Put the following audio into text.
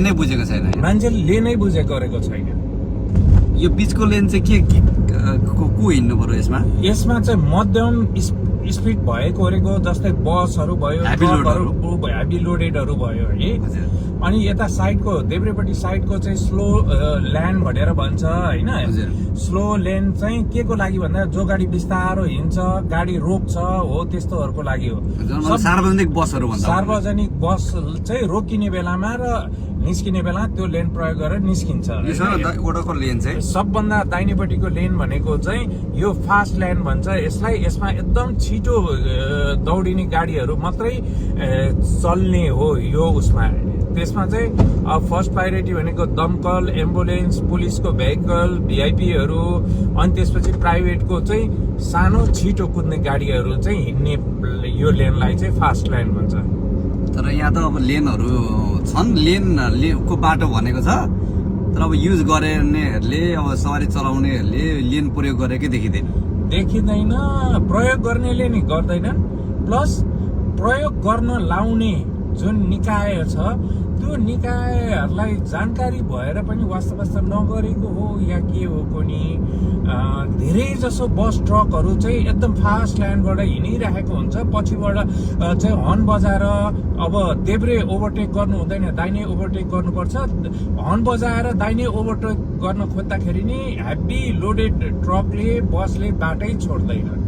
नै बुझेको छैन, मान्छेले लेनै गरेको छैन। यो बिचको लेन चाहिँ को हिँड्नु पर्यो यसमा? यसमा चाहिँ मध्यम स्पिड भएकोहरूको जस्तै बसहरू भयो, हेभी लोडेडहरू भयो है। अनि यता साइडको देब्रेपट्टि साइडको चाहिँ स्लो ल्यान्ड भनेर भन्छ होइन। स्लो लेन चाहिँ के को लागि भन्दा जो गाडी बिस्तारो हिँड्छ, गाडी रोक्छ हो, त्यस्तोहरूको लागि हो। सार्वजनिक बसहरू भन्दा सार्वजनिक बस चाहिँ रोकिने बेलामा र निस्किने बेला त्यो लेन प्रयोग गरेर निस्किन्छ। वडाको लेन चाहिँ सबभन्दा दाहिनेपट्टिको लेन भनेको चाहिँ यो फास्ट लेन भन्छ यसलाई। यसमा एकदम छिटो दौडिने गाडीहरू मात्रै चल्ने हो यो उसमा। त्यसमा चाहिँ फर्स्ट प्रायोरिटी भनेको दमकल, एम्बुलेन्स, पुलिसको भेहिकल, भिआइपीहरू, अनि त्यसपछि प्राइभेटको चाहिँ सानो छिटो कुद्ने गाडीहरू चाहिँ हिँड्ने यो लेनलाई चाहिँ फास्ट लेन भन्छ। तर यहाँ त अब लेनहरू छन्, लेनको बाटो भनेको छ, तर अब युज गर्नेहरूले अब सवारी चलाउनेहरूले लेन प्रयोग गरेकै देखिँदैन। प्रयोग गर्नेले नि गर्दैनन्। प्लस प्रयोग गर्न लाउने जुन निकाय छ त्यो निकायहरूलाई जानकारी भएर पनि वास्तवमा नगरेको हो या के हो कुनै। धेरै जसो बस ट्रकहरू चाहिँ एकदम फास्ट ल्यान्डबाट हिँडिरहेको हुन्छ, पछिबाट चाहिँ हर्न बजाएर अब देब्रे ओभरटेक गर्नु हुँदैन, दाहिने ओभरटेक गर्नुपर्छ। हर्न बजाएर दाहिने ओभरटेक गर्न खोज्दाखेरि नि हेभी लोडेड ट्रकले बसले बाटै छोड्दैन।